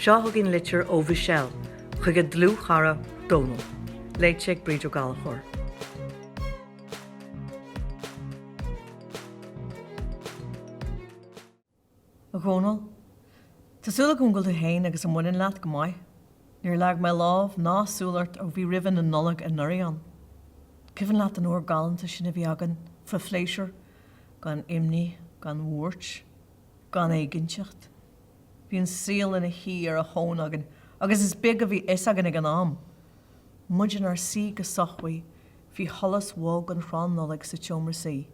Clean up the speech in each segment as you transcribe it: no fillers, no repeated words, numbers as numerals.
Seo thugainn litir ó bhishel, chuige dlú chara dónal. Léit sé bríd ó galachóir. A gcónal, Tásúla gúngail tú hain agus an muinn leat go maiid. Níor leag mé lámh ná súlairt ó bhí rivan an nullag a nuiríon. Cifann leat an uair galanta sin a bhí agan, fa fléisir, gan imní, gan mhuairt, gan éiginseacht. Bhí an síl ina hí ar a hón agan, agus is big a bhí is agan ag an am. Muidir ar sí go sochhaí, bhí tholas bhág an chrán nullag sa teomar sí.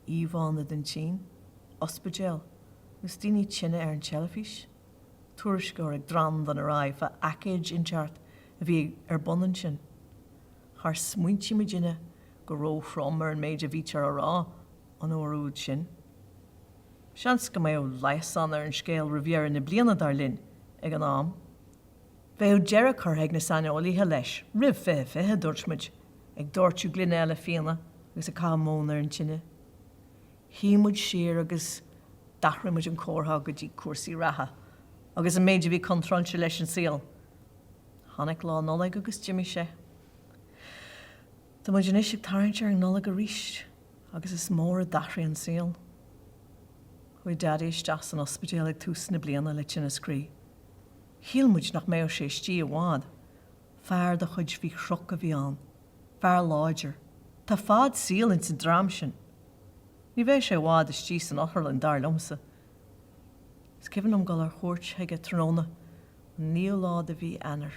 Íomhána den tín, ospidéal, gus daoine tinne ar an telefís. Tuairisceoir ag dran don a raibh fa acéid inseart a bhí ar bunan sin. Thar smuintí me dinne go ró from ar an méid a bhítear a rá an óróid sin. Seans go mé ó leisan ar an scéal riviera na bliana dar linn ag an am. Bheith ó dearach chu ag na saneolaíthe leis, rih fithe dúirtmuid ag dúirtú glin eile féanna agus a cámón ar an tinne. Hímuid siar agus dachramuid an córtha go dtí cuasaí ratha, agus a méid a bhí controlse leis an síl. Tháinig lá nullag agus Jimmy sé. Tá muid an isig tarint ar an nullag a ríist, agus is mór a dachraí an síl. Chuid daddy isteach an ospidéal ag tús na bliana le tin a scrí. Híalmuid nach mé sé istí a bhád. Fear de chuid bhí chroch a bhí an. Fear láidir. Tá fád síl in sa drám sin. Ní bheith sé bhád istí san ochar an dar lomsa. Is cifann gal ar chóirt ag tróna, níl lád a bhí anar,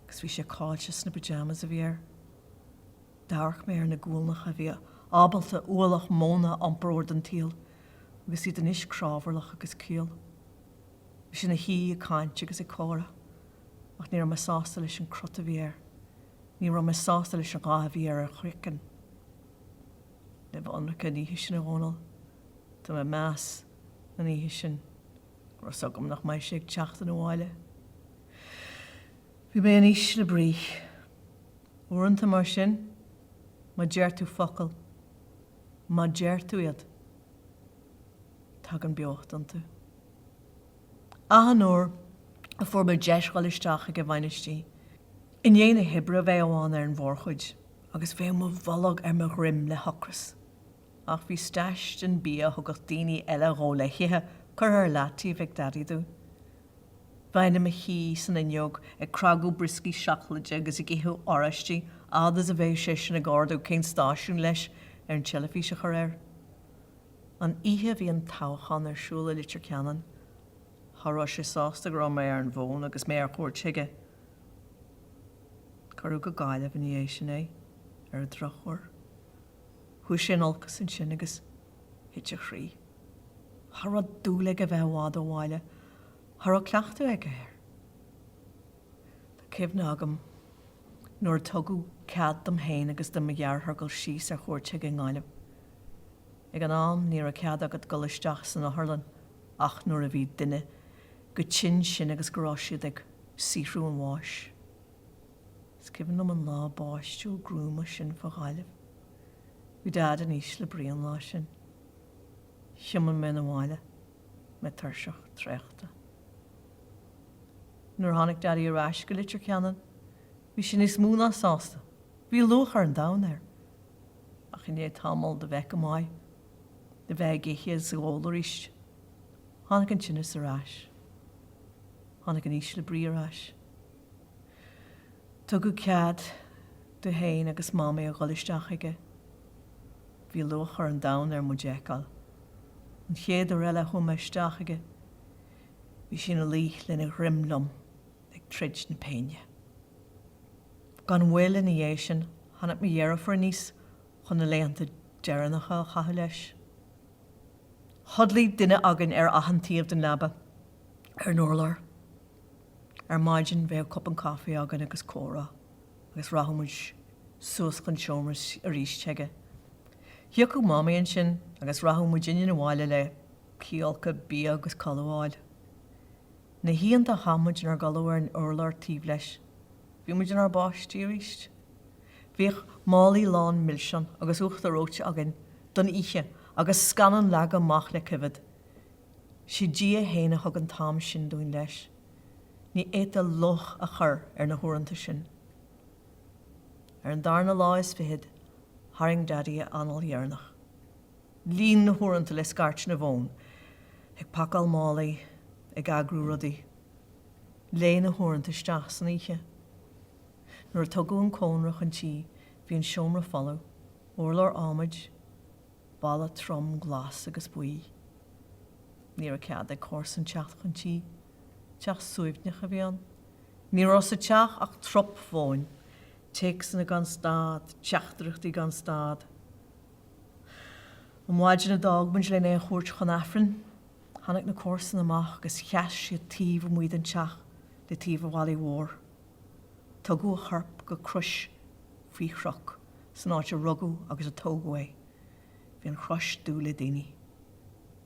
gus bhí sé cáiltes na pyjamas a bhí ar. Dárach mé ar na gúlnach a bhí ábalta ualach móna ampróir den tíl, agus iad an is crábharlach agus cíal. Bhí sin na hí a cáint agus i córa, ach ní ra me sásta leis an crut a bhí ar, ní ra me sásta leis an gá a bhí ar a chrican. Le bhanracha níhí sin a bhónal, tá me meas na níhí sin, ras agam nach mai sé ag teach an bháile. Bhí mé an is le brí, uaireanta mar sin, má deir tú focail, má deir tú iad, tag an beocht an tú. Ahan nóir a fuair mé deisgáil isteach ag a bhainistí. In dhéana hibre bheith amháin ar an bhórchuid, agus bheith mo bhallag ar mo ghrim le hocras. Ach bhí staist an bia thugad daoine eile ró le hithe chur ar látíí bheith dadí dú. Bhaine me hí san inneog ag cragú briscí seachlaide agus i gcithú áiristí ádas a bheith sé sin na gáardú cén stáisiún leis ar an telefís a chur air. An ihe bhí an táchan ar siúla litir ceanan, Thra sé sásta go mé ar an bhón agus mé ar chóir tuige. Carú go Gaeilge bhí é sin é ar a drochhair. Thu sin olcas an sin agus hite chrí. Thra dúla a bheith bhád ó bháile, Thra cleachtú ag air. Tá cibhne agam nuair tugadh cead dom héin agus do mhearthar go síos ar chóir tuige Gaeilge. Ag an am níor a cead agad go isteach san Harlan, ach nuair a bhí duine go tin sin agus goráisiad ag síhrú an bháis. Is cibann an lá báistú grúma sin fa Gaeilge. Bhí dad an is le bríon lá sin. Siomman me na bháile, me tuirseach tréachta. Nuair tháinig daddy ar ais go litir ceanan, bhí sin is múna sásta. Bhí luchar an dam air. Ach in é tamil de bheith go maiid, de bheith githe sa ghólar ist. Tháinig an sin is ar ais. Tháinig an is le brí ar ais. Tugadh cead do hain agus mámé a gholisteach aige. Bhí luchar an dam ar mo deáil. An chéad ar eile chum meisteach aige. Bhí sin a líth lena ghrimlum ag trid na péine. Gan bhfuil in dhé sin, tháinig mé dhearradh for níos chun na léanta dearanacha a chatha leis. Thudlaí duine agan ar ahantíomh den labba, ar nólar. Ar maidin bheith cup an caifé agan agus córa, agus rathmuid suas chun seomras a ríis teige. Thiocú mámaíonn sin agus rathmuid inne na bháile le ciolcha bí agus calháil. Na híon a hamuid nar galúir an urlar tíb leis. Bhí muid ar báistí ríist. Bhíoh málaí lán milsean agus uachta róte agan don ihe agus scanan lega mach le cibhid. Si dí a héine thug an tam sin dúin leis. ní éta loch a chur na huaireanta sin. An darna lá is fihead, haring daddy a anal dhearnach. Lín na huaireanta le scarт na bhón, ag pacal málaí, ag agrú rudaí. Lé na huaireanta isteach san oíche. Nuair tugadh an cónrach an tí, bhí an seomra follow, orlár ámaid, balla trom glas agus buí. Ní a cead ag córs an teach an tí, teach suibhneach a bhíon. Ní os a teach ach trop fóin, teach na gan stad, teachtarachtaí gan stad. An mhaid na dogman le é chuirt chun affran, hanach na córsan amach agus cheas siad tíomh muid an teach le tíomh bhhailí mhór. Tugadh a charp go cruis faoi chroch san áit a rugú agus a tógha. Bhí an chruis dú le daoine.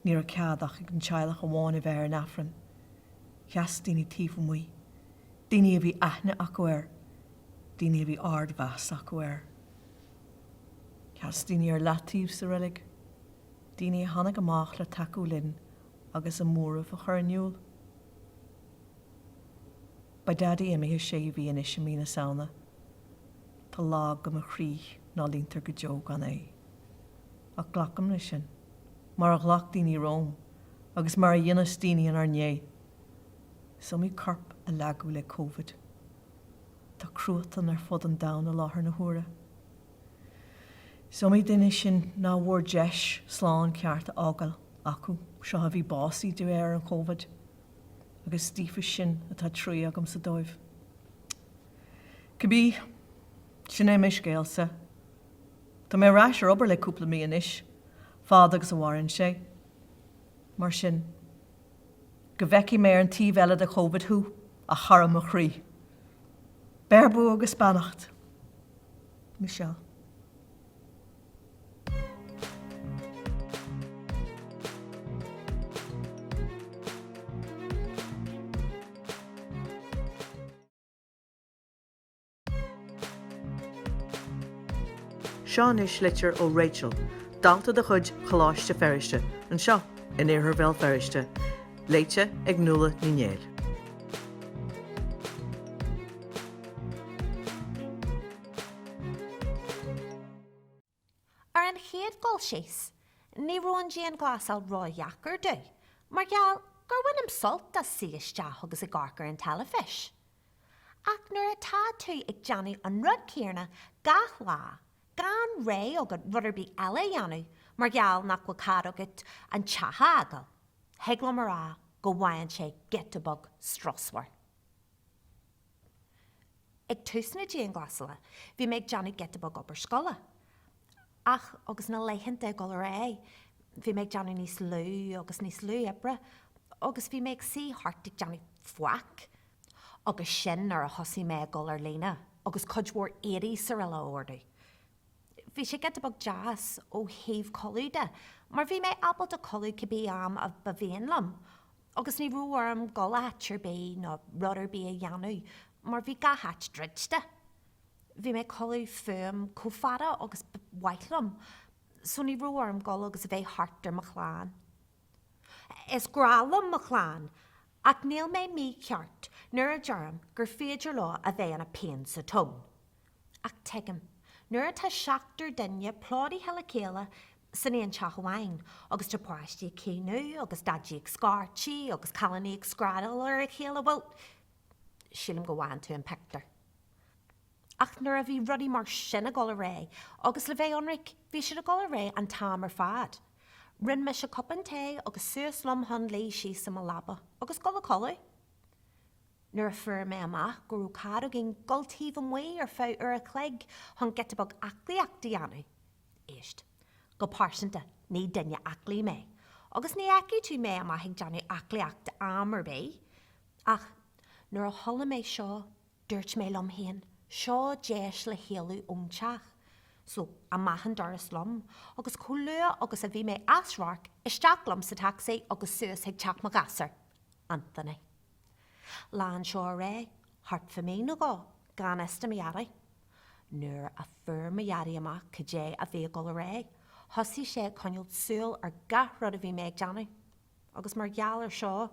Ní a ceadach ag an teilech amháin a bheith an affran. Cheas daoine tíomh muid. Daoine a bhí aithne acu daoine a bhí ard bheas acu Cheas daoine ar latíomh sa rilig. Daoine a tháinig amach le takeú linn agus a móra a churniúil. Ba daddy imithe sé bhí in isise mína saona. Tá lá go a chrí ná líntar go deog gan é. Ach ghlacham na sin, mar a ghlach daoine róm, agus mar a dhéanas daoine an ar nné. Sumí corp a leagú le COVID. Tá cruútan ar fud an dam na láthair na huaire. Sumí duine sin ná bhór deis sláán ceart ágal acu, seo a bhí básaí dú an COVID. Agus stífa sin atá trí agam sa dóibh. Cabbí, sin é mis Gaeilge. Tá mé ráis ar obair le cúpla míon inis, fád agus a bhharann sé. Mar sin, go bheici mé an tíomh eile de COVID thú a charam a chrí. Bearbú agus bannacht. Michelle. Seán is litir ó Rachel, dalta de chud choláiste feriste, an seo in éarthar bheal feriste, léite ag nula ní néal. Ar an chéad gáil síos, ní roin dí an glasal roiheachar dú, mar geall gur bhainm sult a síosteach agus a garcar an talafis. Ach nuair atá tú ag deanú an rud céarna gath lá, gan ré agad rudar bí eile dheanú, mar geall nach bhfuil cad agad an teatha agal. Heagla marrá go bhhain sé getabug straswar. Ag túsna dí an glasala, bhí méid deanú getabug obair scola. Ach agus na leichanta go ré, bhí méid deanú níos lú agus níos lú ebre, agus bhí méid sí hartig deanú fuac, agus sin ar a hosí méid go ar lína, agus codhór éirí sa riile ordaí. Bhí sé getabug jazz ó héamh colúide, mar bhí méid abal de colú cibí am a bhhéanlam, agus ní ruúarm go leatir bé nó rudar bí a dheanú, mar bhí gahat dridste. Bhí méid colú fum cófada agus waithlam, so ní ruúarm go agus a bheith hartar mo chláán. Is grálam mo chláán, ach níl mé mí ceart nuair a dearm gur féidir lá a bheith an a pein sa tón. Ach teigim, nuair atá seachtar duine pládaí heile céile san éon teachmhain, agus tá páistí céanú, agus dadí ag scartí, agus callaní ag scradal ar a chéile bhil, sílim go bhhain tú an pectar. Ach nuair a bhí rudí mar sin a gol a ré, agus le bheith anric, bhí siad a gol a ré an tam ar fad. Rinn me se copan té agus suas lom hon lé sí sa má labba, agus gol a colú. Nuair a fur mé amach gurú cad a gin goltíomh an mhaí ar fá ar a cleig hon getabug aclaíachta dheanú. Éist, go páirsanta ní duine aclaí mé, agus ní aici tú mé amach ag deanú aclaíachta am ar bé. Ach, nuair a thola mé seo, dúirt mé lom héan, seo déis le héalú ónteach. So, amach an doras lom, agus cúlua agus a bhí mé asrarc, isteach lom sa taxi agus suas ag teach mo gasar. Anthony. Lán seo ré, hart fa mí no go, gan esta miari. Nuair a fur miari amach cé a bhí go ré, hosí sé coniúil súil ar gahrad a bhí méid deanú. Agus mar geall ar seo,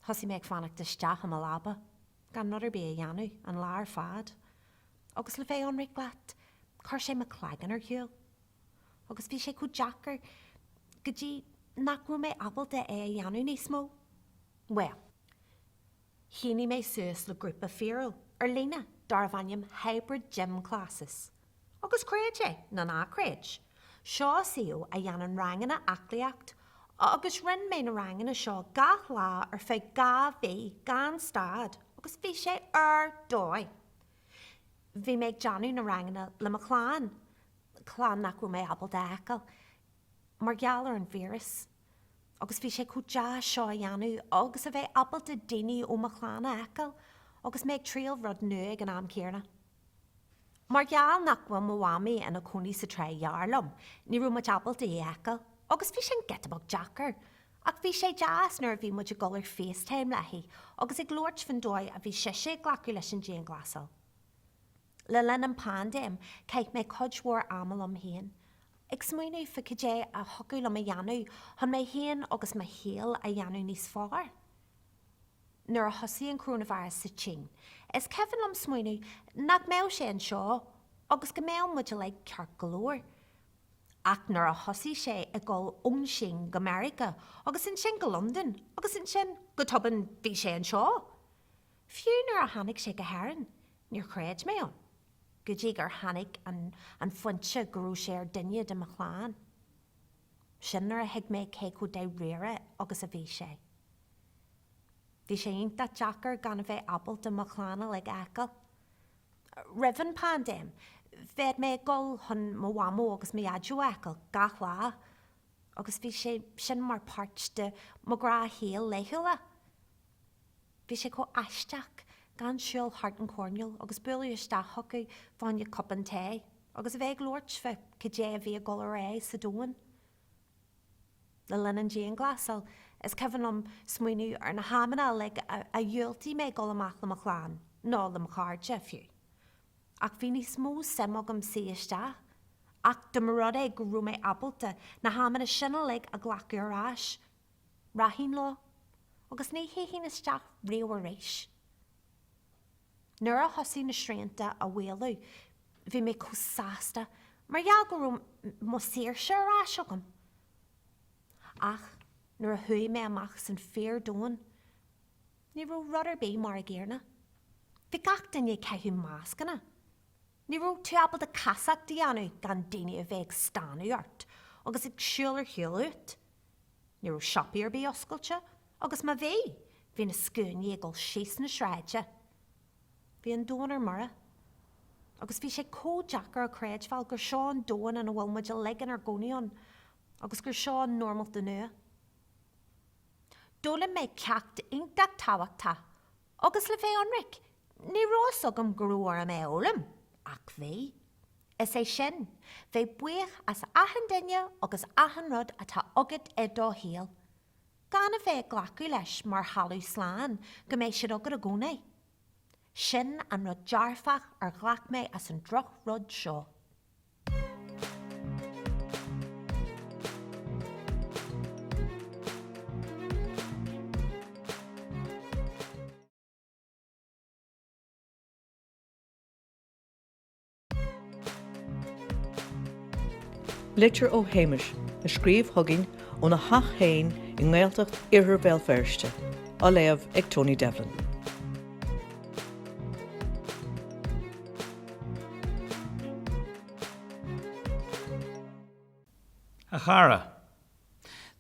hosí méid fannach de steach am a labba, gan nuair bé dheanú an lár fad. Agus le bheith anraigh leat, chuir sé me clagan ar hiúil. Agus bhí sé chu Jackar go dtí nach bhfuil mé abalta é dheanú níos mó. Well, híní mé suas le grúpa fíorúil ar lína dar bhainneam hybrid gym classes. Agus créad sé na nácréad. Seo síú a dhéanann rangana aclaíocht agus rinn mé na rangana seo gath lá ar fé gá bhí gan stad agus bhí sé ar dói. Bhí méid deanú na rangana le mo chláán nach bhfuil mé abal deacail mar geall ar an víras. Agus bhí sé chuteá seo dheanú agus a bheith abalta daoine ó mo chláánna ecail agus méid tríal rud nuig an am céarna. Mar geall nach bhfuil mo bhamaí ina cúnaí sa trí dhearlam, ní rú muid abalta ecail agus bhí sin getabach Jackar. Ach bhí sé deas nuair bhí muid a golar FaceTime leithí agus ag glórt fan dóid a bhí sé glacu leis an déan glasal. Le linn an pandéim caiith mé codhór amal am héan. Ag smuoinú fa cé a thucail am a dheanú chun mé héan agus mé héal a dheanú níos fáir. Nuair a thosaí an coronavirus sa Tsín, is ceann am smuoinú nach mé sé an seo agus go mé muid le ceart golóir. Ach nuair a thosaí sé a gáil sin go America agus in sin go London agus in sin go tubann bhí sé an seo. Fiú nuair a tháinig sé go haireann, níor chréid mé an. Go dtí gur tháinig an foiinte gurú sé ar duine de mo chláán. Sin nuair a thuig mé cé chu dé riire agus a bhí sé. Bhí sé ionta Jackar gan a bheith abal de mo chláánna le ecail. Rivan pandéim, bhead mé gáil chun mo bhamó agus mé adú ecail gach lá, agus bhí sé sin mar páirt de mo grá héal leithúla. Bhí sé có aisteach gan siúil hart an corneal agus buú isteach thucaí fáinne cup an té, agus a bheith glóirt fe cé a bhí gáil ré sa dúin. Le linn an déan glasal is ceann am smuoinú ar na hamanna le a dúiltaí mé gáil amach le mo chláán, ná le mo cháirte fiú. Ach bhí níos mó simogam sí isteach, ach do mar rud é go rú mé abalta na hamanna sinna le a ghlacu arás. Rahín lá, agus ní híhín isteach réo rééis. Nuair a thosaí na sréanta a bhfuilú, bhí mé cúsáasta, mar gheall go rú mo sír se arás agam. Ach, nuair a thuí mé amach san fér dóin, ní rú rudar bé mar a ggéarna. Bhí gach duine ceithú máscanna. Ní rú tú abal de casach dianú gan daine a bheith stanú ort, agus ag siúil ar hiúlút. Ní rú siopí ar bé oscailte, agus ma bhí na scúine ag gáil síos na sráide. Bhí an dóin ar mara, agus bhí sé có Jackar a chréidfáil gur seo an dóin an bhfuil muid a legan ar gcónaíon, agus gur seo an normal de nua. Dóla mé ceacht ionach táhachtta, agus le bheith anric, ní rós agam grúar am éolalam, ach bhí. Is é sin, bheith buíoch as ahan duine agus ahan rud atá agad é dó héal. Gan a bheith glacu leis mar halú sláán go méid siad agad a gcónaí. Sin an rud dearfach ar ghlach mé as an droch rud seo. Litir ó Hamish, na scríomh thugainn ó na hach hain I nGaeltacht éirigh bhéal feirste, á léamh ag Tony Devlin. A chara,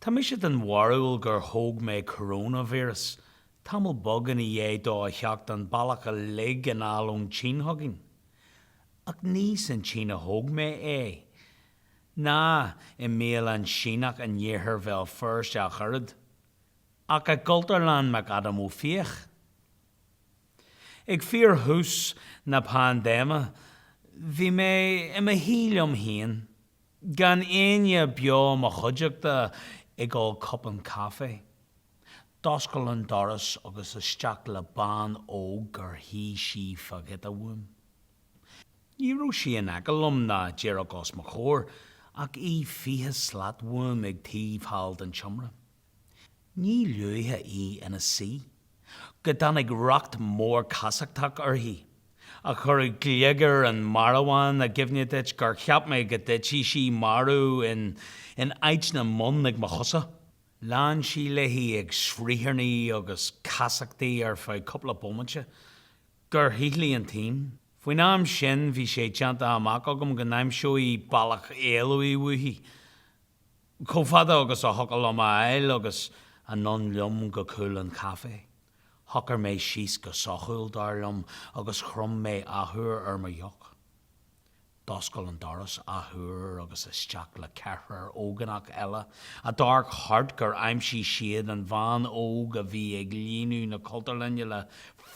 tá mi siad an warúil gur thóg mé coronavírus, tamil bogan I dhé dó a cheacht an bailach a lig an álún Tsín thugainn. Ach níos an Tsín a thóg mé é. Ná I méal an Tsínach an dhéithir bhéal first a churid. Ach a gultarlan me adam ó fíoch. Ag fíor hús na pandéma, bhí mé I me híliom hían. Gan aine beo mo chuideachta I gáil cup an cafe. Doscail an doras agus isteach le bán ó gur hí sí fagad a bhuam. Ní rú sí an agalum na déarach os mo chóir, ach I fihe slat bhuam ag tíomh hald an tiomra. Ní luithe I ina sí. go danig rocht mór casachtak hí. A chur gléagar an marhain a gifne dit gur cheap me go dití sí marú in ait na mun ag mo chosa. Lán sí le hí ag sríharnaí agus casachtaí fá couple of bomaite, gur hílí an tín. Fuoin am sin bhí sé teanta amach agam go naim seoí ballach éalaí wuhí. Cófada agus a hocail am eile agus a non liom go cool an cafe. Hocar mé síos go sochúil darlam agus chrum mé athúr mar joch. Doscail an doras athúr agus isteach le ceithre óganach eile, a dark hart gur aimsí siad an bhain óg a bhí ag líonú na cultarlinne le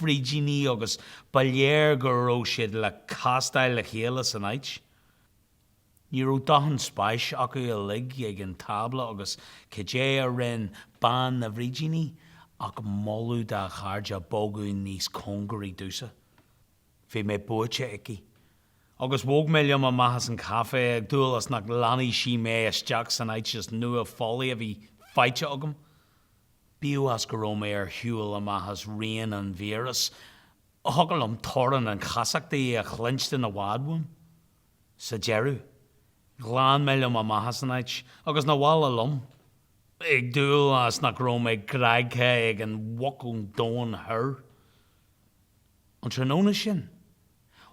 frídíní agus baléir gur ró siad le castáil le chéile san ait. Ní ró dahan spáis acu a lig ag an tabla agus cé a rin ban na frídíní ach molú da cháirde bógún níos congarí dúsa. Bhí mé buaite ici. Agus bóg mé liom a maithas an cafe ag dúil as nach leanaí sí mé isteach san ait just nua fálaí a bhí feite agam. Beo as go ró mé hiúil a maithas rian an víras, a hocail am toran an chasachtaí a chlincht in a bhádbún. Sa jeru, glán mé liom a maithas an ait, agus na bháil a lom. Ag dúil as nach ró mé graigthe ag an wacún dóin thur. An tróna sin,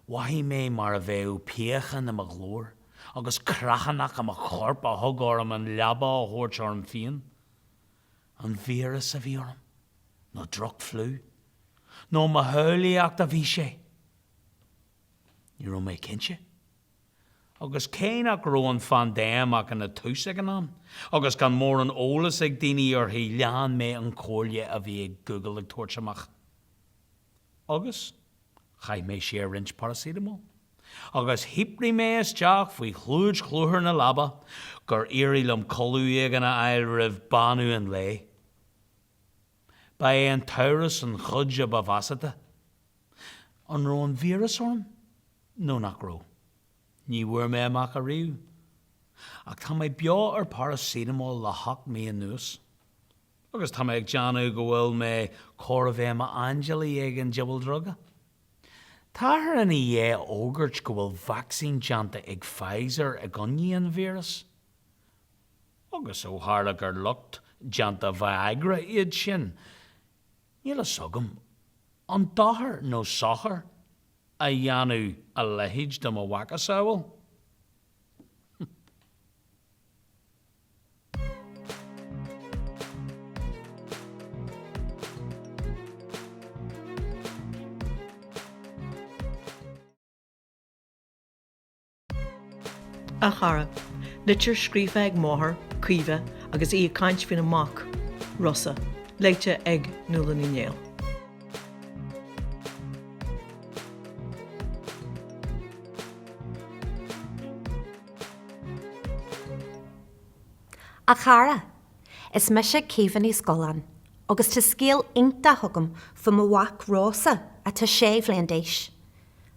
wahí mé mar a bheith piachan am a glór, agus crachanach am a chorp a thugáir am an leaba a thuirt ar an fian. An víras a bhí orm, nó droch flú, nó ma thuirlaíocht a bhí sé. Ní ró mé cinse. Agus céinach ró an fan déim ach an na tús ag an am, agus gan mór an ólas ag daoine hí lean mé an cóirle a bhí ag Google ag tuairt amach. Agus chaid mé sé rinch paracetamol. Agus hiprí mé isteach faoi chlúid chlúthar na laba gur éirigh lom colú ag an ail rih banú an lé. Ba é an tauras an chud a bhavasata. An ró an víras orm? nó nach ró. Ní bhuair mé amach a riú. Ach tá mé beo ar paracetamol le hach mé an nús. Agus tá mé ag deanú go bhfuil mé chóir a bheith ma Angelaí ag an jibal droga. Táthar an é ógurt go bhfuil vaccín deanta ag Pfizer ag gonní an víras. Agus ó tharla gur lucht deanta Viagra iad sin. Níl a sogam an dáthair nó sochar a dheanú a leithid do mo bhaca saoil. A chara, litir scrífa ag máthair, cuimhe agus í caint fin amach, rosa, leite ag nula ní néal. A chara, is me sé cíhan í scolan, agus tá scéal inta thugam fa mo bhac rosa a tá séh leon déis.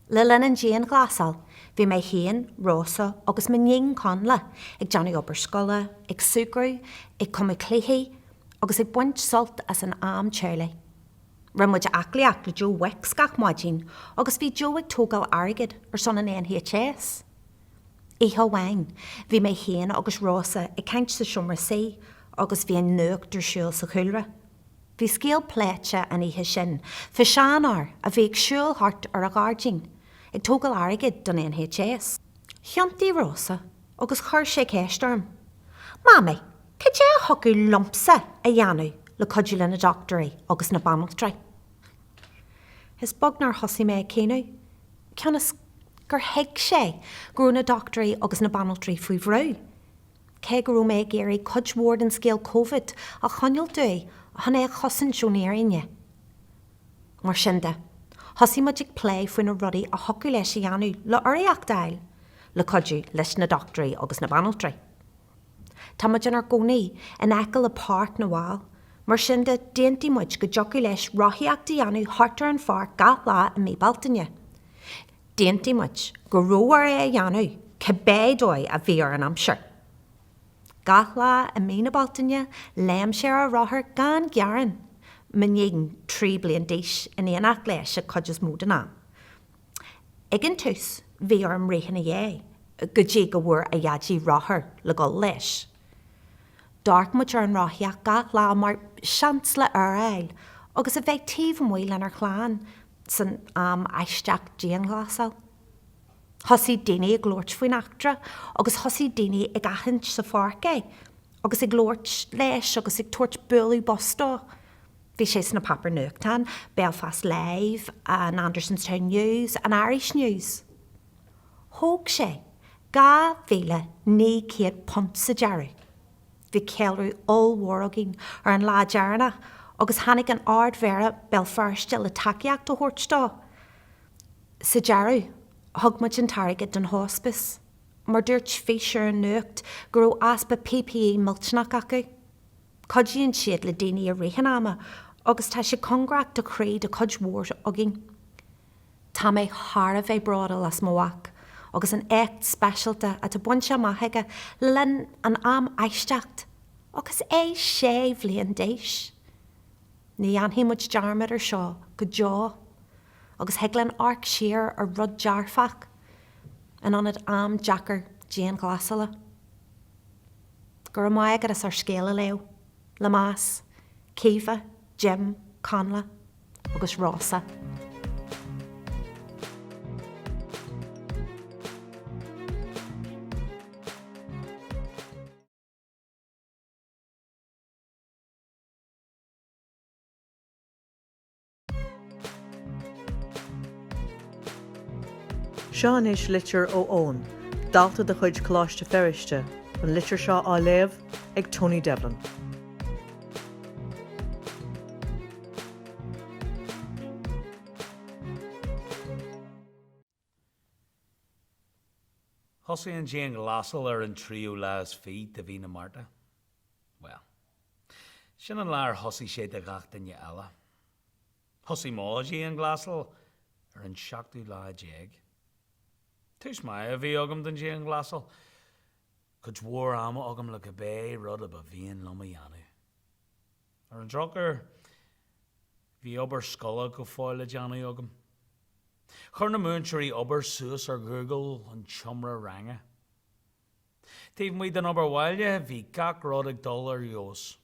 Le linn an géan glasal, bhí mé héan, rosa agus me ngéon conla ag deanú obair scola, ag sucrú, ag cum cléthaí agus ag buint sult as an am teirla. Ra muid aclaíach le Joe Wex gach maidín agus bhí Joe ag tógáil airgid ar son an NHS. Iho wein, bhí mé héan agus rosa ag caint sa siomra sé agus bhí an nuach dur siúil sa chulra. Bhí scéal pléite an ihe sin, fa seanar a bhí ag siúil hart ar a gáardín, ag tógáil airgid don NHS. Thiantí rosa agus chuir sé céistarm. Mami, cé dé thugu lumpsa a dheanú le cuidiú na doctorí agus na banachtraí. Is bognar thosaí mé céanú, ceannas gur heic sé grú na doctorí agus na banachtraí faoi bhrú. Cé gur mé géirí cudmhór an scéal COVID a choneal dú a chun é chosan siúnéirinne. Mar sinnde, thosaí muid ag plé faoin na rudaí a thugu leis a dheanú le oireachtail le cuidiú leis na doctorí agus na banachtraí. Tá muid an ar gcónaí in eiceil le páirt na bháil, mar sinnde déantí muid go jogu leis rothaíochta dheanú hartar an fearr gath lá in mí baltaine. Déantí muid go róar é a dheanú cibédóid a bhí ar an amsir. Gath lá in mí na baltaine léim sé a rothair gan gearan, Minion 3 blian dish in éanaach leis a codjas múdana. Igin tús, bhí arm réhan a dhé, go dtí go bhfuair a dheadí rathair le go leis. Dark muid ar an rathiach gach lá mar seans le eil, agus a bheith tíomh mhuil an ar chláán san aisteach díon glasal. Thosaí daoine ag glórt faoin actra, agus thosaí daoine ag aithint sa farcé, agus ag glórt leis agus ag tuairt bualadh bostá. Bhí sé na papar nuachtain, Belfast Live, an Andersonstown News, an Irish News. Thóg sé, 2,900 punt sa dearú. Bhí ceilrú all-waragin ar an lá dearna, agus hanig an ard mHeire Belfast le takeíocht do thuirtstá. Sa dearú, thugmuid an tarigid don hospice, mar dúirt féisir an nuacht gur aspa PPE multnach acu. Codíonn siad le daoine a réhan ama, agus tá sé congracht do chraid a cod mhór agin. Tá mé thar a bheith bradal as móach, agus an écht specialta a tá buinte maithaige linn an aisteacht, agus é sé bhliain déis. Ní anhímuid dearmad ar seo go deá, agus heglann arc siar ar rud dearfach, an anad Jackar Jane Glasala. Gur maiad as ar scéala leo, le más, Céfa, Jim, Conla, agus Rosa. Seán is litir ó ón, dalta de chuid choláiste feriste, an litir seo á léamh ag Tony Devlin. Thosaí an Jane glasal ar an tríú leas fí de bhí na Marta. Well, sin an lear thosaí sé de gach daine eile. Thosaí má Jane glasal ar an 7 lá déag. Tuis mai a bhí agam den Jane glasal, go dhór ama agam le go bé rud a ba bhíon loma dheanú. Ar an drochar, bhí obair scola go fáil le deanú agam. Chur na múinteirí obair suas ar Google an tiomra range. Taobh muid an obair bhaile bhí gach rud ag dul ar eos.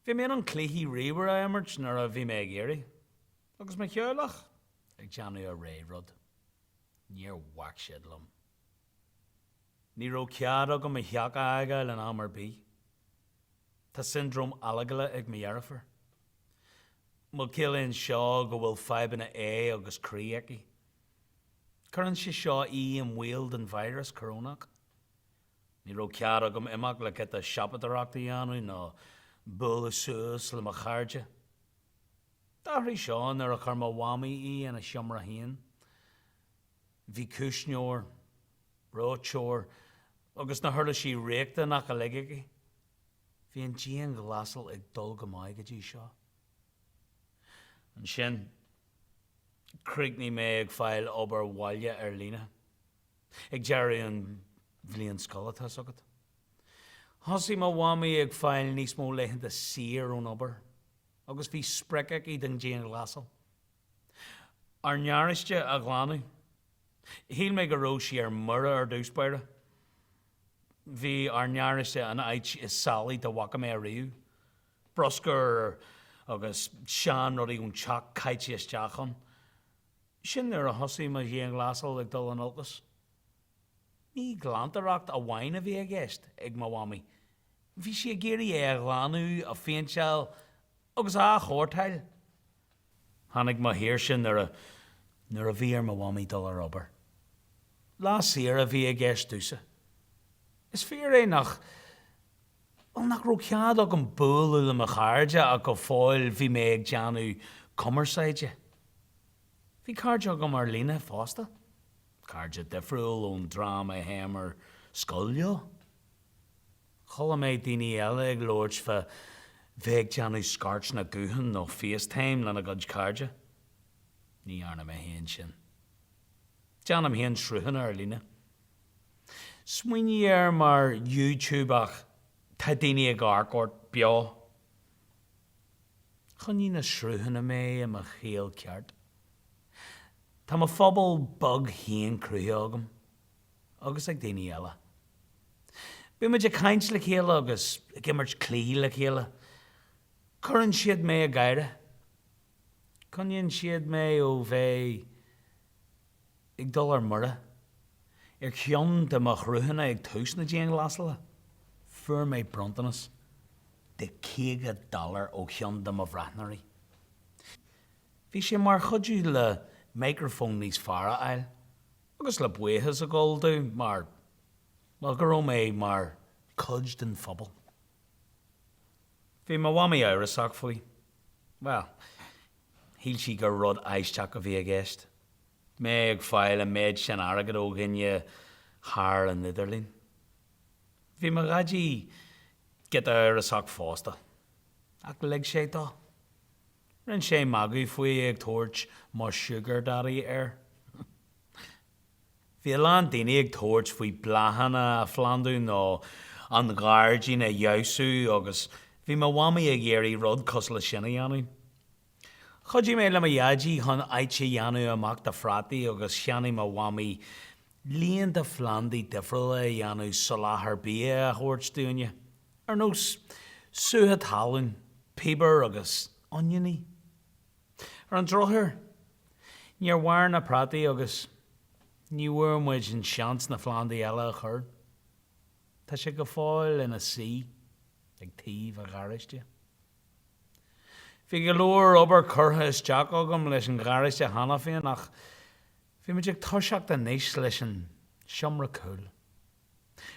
Bhí mé an clúthí riomhar a imirt nar a bhí mé ag éirigh, agus me cheolach ag deanú a ré rud. Níor whack siad lom. Ní ró cead agam a theacha aige le amar bí. Tá syndrom alagala ag mBeire. Mo cilíonn seo go bhfuil febanna é agus críaici. Curann sé seo an bhfuil den virus coronach. Ní ró cead agam imach le get a siapatarachta dhéanú nó bula suas le mo chairde. Dáthraí seo nar a chur mo bhamaí ana siomra haon. Bhí cúisneoir, róteoir, agus na thuirla sí réachta nach a leigeici. Bhí an Jane glasal ag dul go maiid go dtí seo. An sin, crígní mé ag fáil obair bhaile ar lína. Ag dearadh an bhliain scolatá agad. Thosaí má bhamaí ag fáil níos mó leitheanta sír ón obair, agus bhí spreiceici den Jane glasal. Ar neariste a glanú, híl mé go róisí ar mura ar dúspáire. Bhí ar neariste an áit is salaí de bhaca mé a riú. Broscar agus sean rudí ún teach caite isteachchan. Sin ar a thosaí má Jane glasal ag dul an oltas. Ní glantarach a bhain a bhí a gceist ag má bhamaí. Bhí sé géirí é a glanú a féinseáil agus a chóirteil. Tháinig má hir sin ar a bhí ar má bhamaí dul ar obair. Lás íar a bhí a gceist dúsa. Is fear é nach ró cead ag an búlú le mo chairde a go fáil bhí mé ag deanú commerceide. Bhí cairde agam ar lína fásta. Cairde difriúil ón drama héamar scoilio. Chola mé daoine eile ag lóirt fa bheith deanú scart na gúthain nó FaceTime lena gad cairde. Ní arna mé héan sin. Deanam héan srúthan ar lína. Smuoine ar mar YouTube ach tá daoine ag arcort beo. chun í na srúhanna mé am a chéal ceart. Tá má phobal bug híon cruthe agam, agus ag daoine eile. Bí muid ag caint le chéile agus ag immert clí le chéile. Curann siad mé a Gaeilge. Cunaíonn siad mé ó bheith ag dul ar mura. Ar cheann de mo chrúhanna ag tús na déan glasala. Fuair mé brontanas. De $50 ó cheann de mo bhreathnaí. Bhí sé mar chuidú le microphone níos fearra eil, agus le buíochas a gáildú mar well go raibh mé mar cuid den phobal. Bhí má bhaimi éireach faoi. Well, híl si gur rud aisteach a bhí a gceist. Mé ag fáil a méid sin airgad ó ghinne thar an Idirlín. Bhí má gaidí get éireach fásta, ach le sé dá. Rinn sé magaí faoi ag tabhairt má sugar daddy air. Bhí lean daoine ag tabhairt faoi blahanna a phlanú nó an gáirgí na dheasú agus bhí má bhaimi ag éirí rud cos le sinna dhéanú. Chuidí mé le má dheadí chun aite dhéanú amach de frataí agus seannaí má bhaimi líon de phlandaí difriúil a dhéanú solathair bí a thabhairt dúine. Ar nó suatha talún, peber agus onioní. Ar an drothir, níor bhhair na prataí agus ní bhfuair muid an seans na phlandaí eile a chur. Tá sé go fáil ina sí ag taobh a ghariste. Bhí go leor obair curtha isteach agam leis an ghariste hana féin ach bhí muid ag tuiseach den níos leis an siomra cool.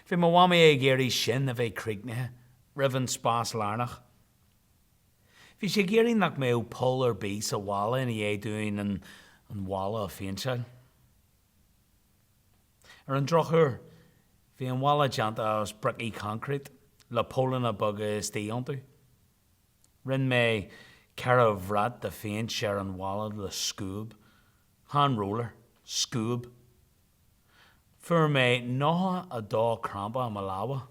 Bhí má bhaimi ag éirí sin a bheith crígnithe, rihann spás lárnach. Bhí sé géirí nach mé ó polar bís a bhála in é dúin an bhála a féinseil. Ar an drochúr, bhí an bhála deanta as bricí concrete le pólan a buga is tíontú. Rinn mé cara bhread de féint sé ar an bhála le scúb, hand roller, scúb. Fuair mé nátha a dá crampa am a láha.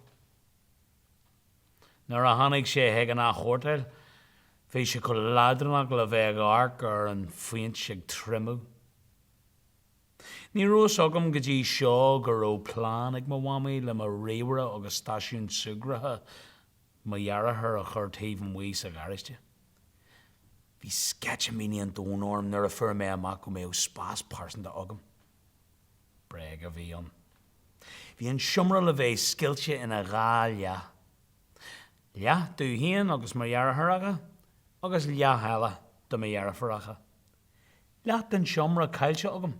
Nuair a tháinig sé ag an á chóirteil, bhí sé go ladranach le bheith arc ar an faoint ag trimú. Ní rús agam go dtí seo gur ó plán ag mo bhaimi le mo réimhre agus stáisiún suagratha mo dhearrthar a chur taobh an mhuí a gariste. Bhí scetchamíní an dónám nuair a fuair mé amach go mé ó spás pásanta agam. Breg a bhí an. Bhí an siomra le bheith sciilte ina gá leath. Leath dú híon agus mo dhearrthar aga, agus leath eile do mo dhearrthar aga. Leath den siomra caiilte agam.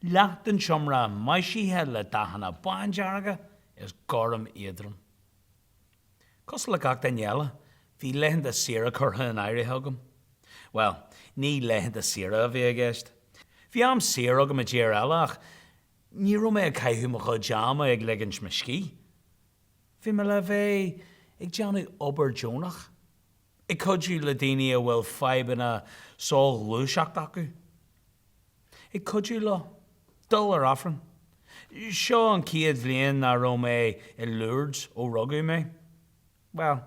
Leath den siomra maisíthe le dahanna baindearga is gorum éadrom. Cos le gach den eile, bhí leitheanta sira curtha in éirigh agam. Well, ní leitheanta sira a bhí a gceist. Bhí am sira agam a déir eile ach ní raibh mé a caiithú mo chud deama ag leigins me cí. Bhí me le bheith ag deanú obair Jonach. Ag codú le daoine a bhfuil feibanna sól lúiseacht acu. Ag codú le dul ar affran. Seo an ciad bhliain na raibh mé I Lourdes ó rugadh mé. Well,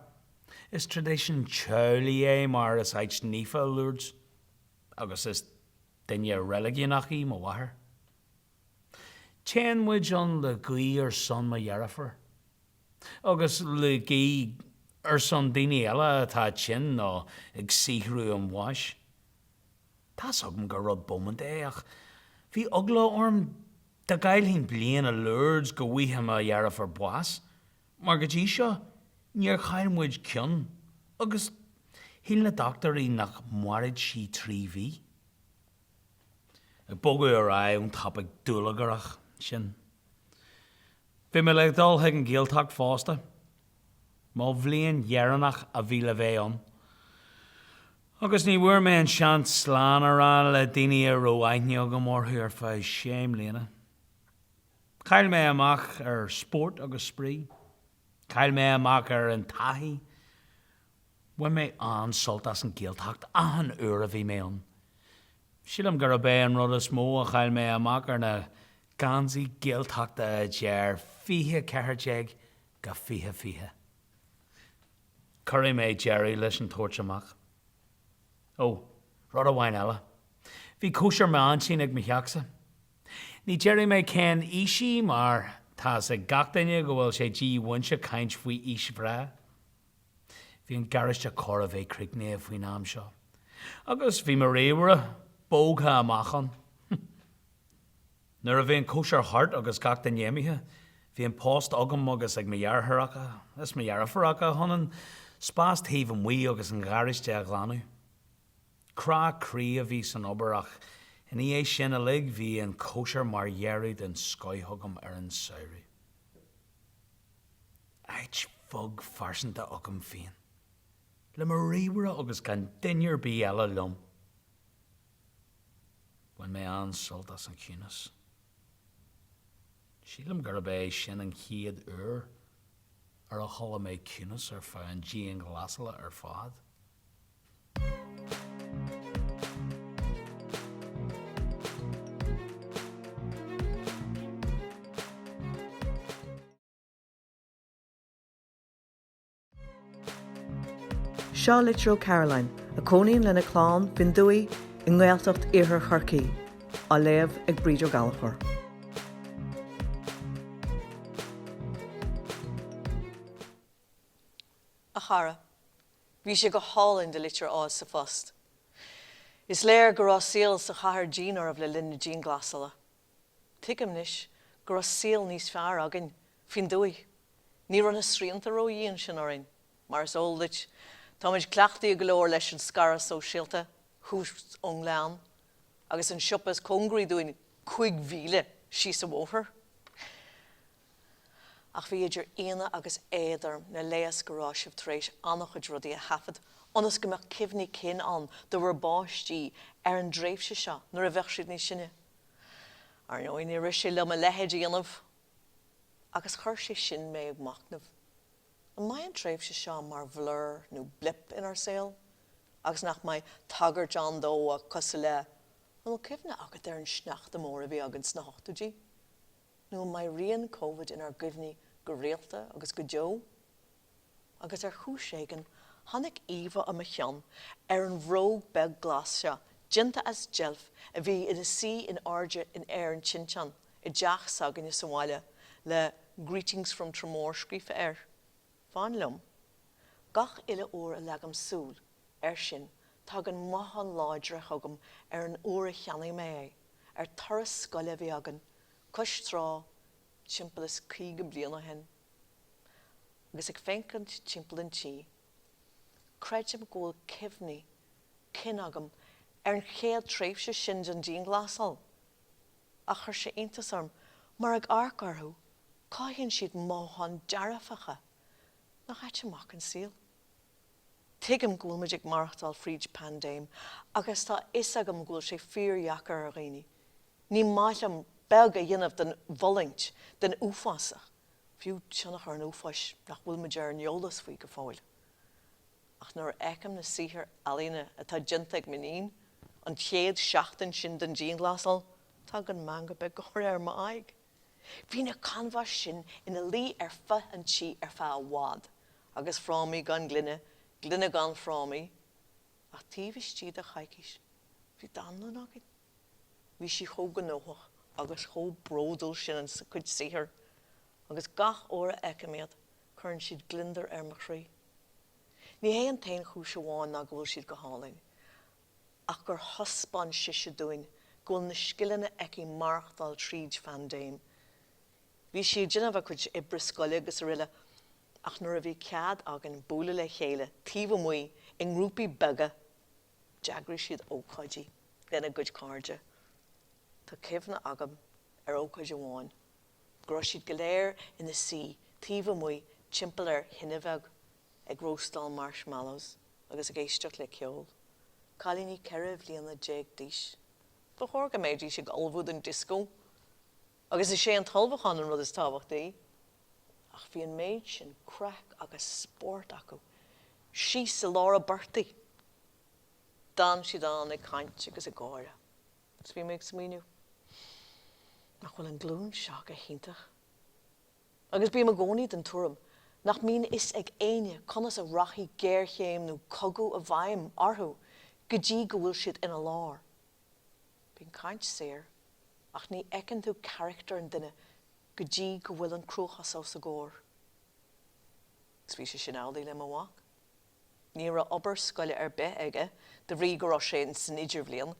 is tradition teolaí é mar is ait nífa Lourdes, agus is duine religiúnachaí mo bhathair. Téan muid an le gaí ar son mo dhearrafar, agus le gaí ar son daoine eile atá sin nó ag sihrú an bháis. Tás agam gur rud bumant é ach bhí ogla orm de Gaeilge blian a Lourdes go bhuithe a dhearrafar buas, mar go dtí seo níor chail muid cion, agus híl na doctorí nach mharid sí trí bhí. Ag bogadh ar an tapag dúlagarach sin. Bhí me le dul ag an géalteacht fásta, má bhliain dhearannach a bhí le bheith an. Agus ní bhuair mé an sean sláán ará le daoine a roinnt go mórthú ar fá séim léana. Cail mé amach ar sport agus sprí. Cail mé amach ar an taithí. Bhain mé an soltas an géalteacht an uair a bhí mé an. Sílam gur a bé an rud is mó a chail mé amach ar na gansaí géalteachta a déir 24 go 24. Cuirí mé Jerry leis an tabhairt amach. Ó, rud a bhain eile. Bhí cúisir meán sin ag micheachsa. Ní Jerry mé cén ísí mar tá sa gach daine go bhfuil sé dí bhainse caint faoi ís bhrá. Bhí an gariste córa bheith cricné faoi nám seo. Agus bhí mar réimhre bógha amachchan. Nuair a bhí an cúisir hart agus gach daine bhí an post agam agus ag mBeire thracha, is mBeire thracha honan spás taobh an mhuí agus an gariste a glanú. Crá crí a bhí san obair ach in é sin a lig bhí an cúisir mar dhearú den scoiththugam ar an saoirí. Ait fug farsanta agam féin. Le mar réimhre agus gan duinear bí eile lom. Bhain mé an soltas an cúnas. Sílam gur bé sin an chiad ar a chola mé cúnas ar fá an dí an glasala ar fád. Seo litro Caroline, a cónaíonn lena chlán fin dúí in Gaeltacht éirigh Charcaí, a léamh ag bríd ó Gailge. A chara, bhí sé go hálainn de litir áid sa fost. Is léir go rá síl sa chathair dín ormh le linn na dín glasala. Tuigim nis go rá síl níos fearr againn fin dúí. Ní runa sríanta ró dhéon sin orainn, mar is óldait, tá muid cleachtaí go leor leis an scaras ó síalta, thuas ón lean, agus an siopas congraí dúin 5,000 sí sa bhóthar. Ach bhí idir aine agus éidirm na léas go rá sibh tréis annach chud rudaí a hafad, anas go meach cimhní cin an do bhar báistí ar an dréimhse seo nuair a bheith siad ní sinne. Ar nó ní ris sé le a lehéid dhéanamh, agus chuir sé sin mé ag macnamh. An mai an tréimhse seo mar bhlur nó blip in ar saoil, agus nach mai tagart an dó a cosa le, nó cimhne agad ar an sneachta mór a bhí agan sna hochtadí. Nó mai rion COVID in ar gcuimhní go réalta agus go deo. Agus ar chúiségan, tháinig Eva a mhian ar an bhróg beg glas seo, dinta as gelf a bhí ina sí in airde in air an Chinchan, I deach sagan is Somália, le Greetings from Tramór scrífa air. Fáin lom, gach ile uair a legam súl, sin, tá an maithan láidre thugam ar an uair a cheannaigh mé, ar taras scoile bhí agan, cos trá, timpeall is 5 bliana hen. Agus ag féncant timpeall an tí. Creidim gúil cimhní, cin agam, ar an chéad tréimhse sin an dín glasal. A chuir sé intas arm, mar ag arcarthú, cáithíonn siad máhan dearafacha, na háit amach an síl. Tuigim gúil muid ag marachtáil fríd pandéim, agus tá is agam gúil sé fíorheachar a réine. Ní mailam belga dhéanamh den bholingt, den úfásach. Fiú teannach ar an úfás nach bhfuil muid ar an eolas faoi go fáil. Ach nuair eicem na sihir alína atá dinta ag minín, an chéad seachtain sin den dín glasal, tá an manga be goir ar ma aig. Bhí na canvas sin ina lí ar fa an tí ar fá bhád, agus frámaí gan glunne gan frámaí, ach tíbhis tíad a chaicís. Bhí danlan agad. Bhí si chó gnóach agus chó bródul sin an chud sihir, agus gach óra eicemiad chuann siad glindar ar ma chrí. Ní hé an tain chúis amháin na bhfuil siad go hálainn, ach gur hospan siise dúin, gúil na skillanna eici marachtáil tríd fandéim. Bhí siad dinamh chud ibre scoile agus a riile, ach nuair a bhí cead agan búla le chéile, tíomh muí in grúpaí bega, deagraí siad ócáidí, lena gcuid cáirde. Tá cimhne agam ar ócáid amháin. Gro siad go léir ina sí, tíomh muí timpeall ar hinimheh ag róstáil marshmallows agus ag éisteach le ceol. Cailíní ceirh bliana 10 díos. Ba chóir go méid dí sig olbhúd an disco, agus is sé an talbhachan an rud is tábhachtaí. Ach bhí an méid sin crack agus sport acu. Sí sa lára bartaí. Dan siad an ag caint agus a gáire. Is bhí méid smíniú. Nach bhfuil an glún seach a hintach. Agus bí a gcónaí den túram, nach mín is ag aine conas a rathí géirchéim nó cogu a bhaim arthú, go dtí go bhfuil siad ina lár. Bhín caint séir, ach ní eicinn tú character an duine go dtí go bhfuil an cruachas ó sa góir. Gus bhí sé sin ádaí le amháach. Ní ra obair scoile ar bith aige, de bhrí go raibh sé an san idir bhliain,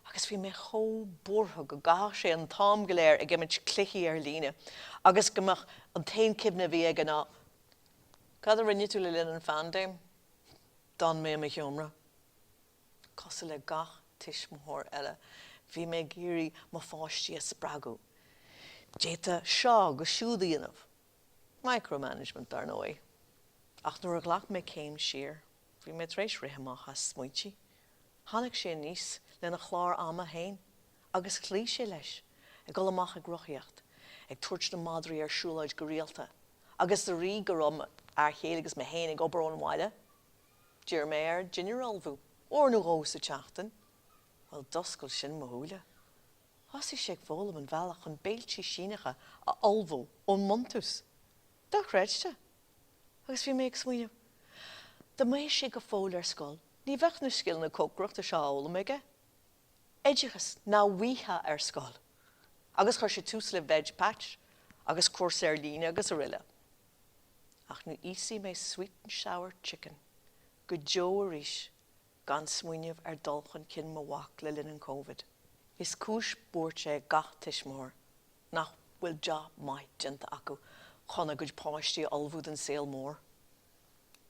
agus bhí mé chó bortha go gath sé an tám go léir ag imid cluichí ar líne, agus gomach an tain cibna bhí ag ná. Cad a rinne tú le linn an fandéim? Don mé me cheomra. Cosa le gach tiismór eile, bhí mé géirí má fáistí a spragu. Déta seo go siúdaíanamh. Micromanagement dar nói. Ach nuair a ghlach mé céim siar, bhí mé tréis ritheamach a smuotí. Tháinig sé níos lena chlár ama hain, agus chlí sé leis, ag gol amach ag rochaíocht, ag tuairt na madraí ar siúlaid go rialta, agus de rí go rom ar chéalagus mé hain ag obair ón mhaile. Dear mé ar generalbhú, or nó ró sa teachtain, bhil doscail sin mothúla. Hasí sé ag bhólam an bhealach an béiltí sínecha a olbhú ón montus. Da chreidte. Agus bhí mé ag smaoineamh. Da mé sé go fóil ar scoil, ní bheith na sciil na cócrocht a seála meige. Éidechas ná bhuithe ar scoil. Agus chuir sé tús le veg patch, agus cuas ar líne agus ar eile. Ach nu ísí mé sweet and sour chicken, go Joe a ríis, gan smaoineamh ar dulchan cin mo wach le linn an Covid. Is cúis búirt sé gach tiismór, nach bhfuil ja maith dinta acu, chuna go páistí olbhúd an saoil mór.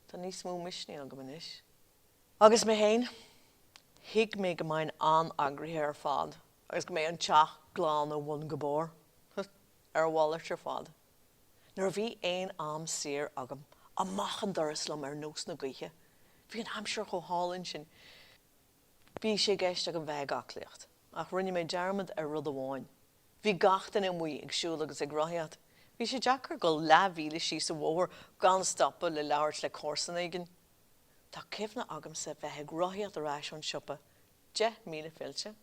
Tá níos mó misní an go manis. Agus mé hain, hiig mé go main an agrithe ar fad, agus go mé an teach glán ó bhain go bór, ar bhallairt ar fad. Nuair bhí aon am saor agam, amach an doras lom ar nós na gaoithe, bhí an amseir go hálann sin. Bhí sé gceist ag an bheith gachlaocht, ach rinne mé dearmad ar rud amháin. Bhí gachtain in mhuí ag siúil agus ag rathiad. Bhí sé deacar go leabhíle sí sa bhór gan stoppa le leabhart le córsan aigen. Tá cibhne agam sa bheith ag rathiad arás an siopa, 10,000 filte,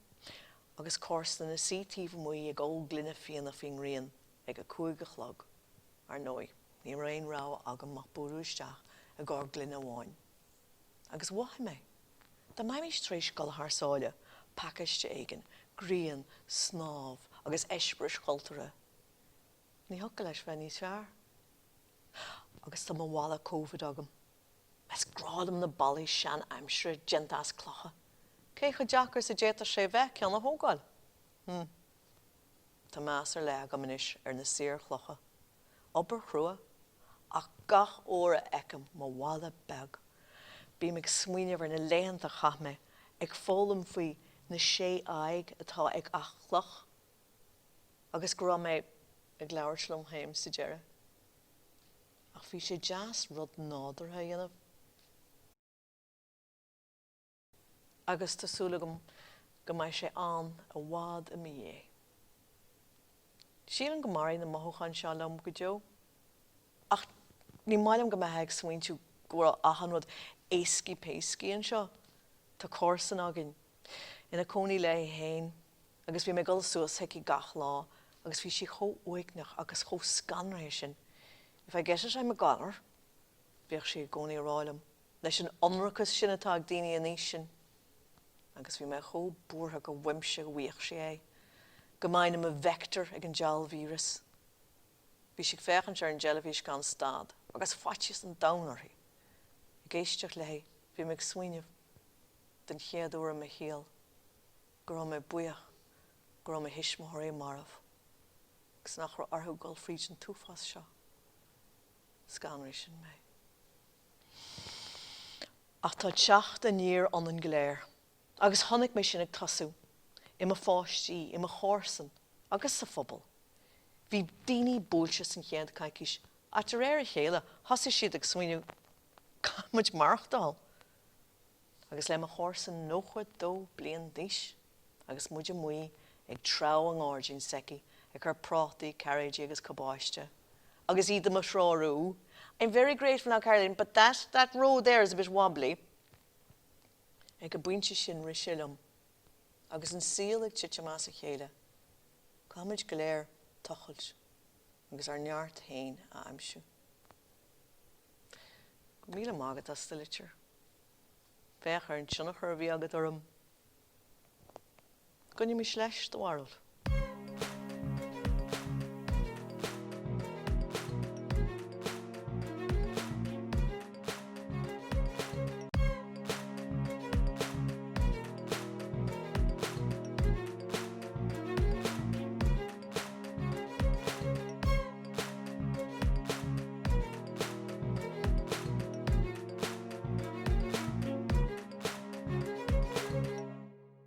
agus córsan na sítíh mhuí ag ó glunne fianna fin rion ag a cúige chlog. Ar nói, ní raon rá agam mach búrúisteach ag gár glunne amháin. Agus wathe mé, da mai mís tréis go thsáile, pacaiste aigen, gríon, snáb, agus eisbris cultúra. Ní thuca leis bheith níos fearr. Agus tá bhála Covid agam. Mes grádam na ballaí sean aimsire gentas clocha. Cé chu deachar sa déta sé bheith ceanna thógáil? Tá meas ar le agam inis ar na saor chlocha. Obair chrua, ach gach óra eicem má bhála beg. Bhí ag smaoineamh ar na léanta chaithme ag fólam faoi na sé aig atá ag achloch. Agus go raibh mé ag leabhart lom haim sa deire. Ach bhí sé deas rud nádartha dhéanamh. Agus tásúlagam go mbeidh sé an a bhád a mí. Sílan go marí na mothúchan seo lom go Joe. Ach ní mailim go mbeidh ag smaointú go raibh achanrud éascí péascí an seo. Tá córsan agin. Ina cónaí le hain, agus bhí mé gol suas heici gach lá, agus bhí si cho uignach agus cho scanraéis sin. If I get it, I'm a galar. Bhíoh sé gcónaí rálam, leis an onrachas sin atá ag daoine aníos sin. Agus bhí mé cho búrtha go bhuimse bhuíoch sé é. Go mainim a vector ag an geal vírus. Bhí si féchan ar an gelahís gan stad, agus faitios an daunarthaí. Géisteach le bhí me smaoineamh den chéadúra a héal, go raibh mé buíoch, go raibh mé hismóir é marmh. Gus nach raibh arthú gol fríd an túfas seo. Scanraéis sin mé. Ach tá teach a níor an an gléir, agus tháinig mé sin ag tasú, i mo fáistí, i mo chórsan, agus sa phobal. Bhí daoine búilte san chéad caiiciis, a tar réir a chéile, thosaigh siad ag smaoinú muid marachtáil. Agus le mo chórsan nóchuid dó bliain díos, agus muid a muí ag trá an áirdín seici, ag chu prátaí, carriage agus cabáiste. Agus iad am a shrárú. I'm very grateful now, Caroline, but that road there is a bit wobbly. Ag a buinte sin risilum, agus an síl ag tiite más a chéile. Cáid go léir tochailt, agus ar neart hain a aimsú. Go míle mágad as the litir. Fechar an sinna chur bhí agad orm. Gunne mis leis do world.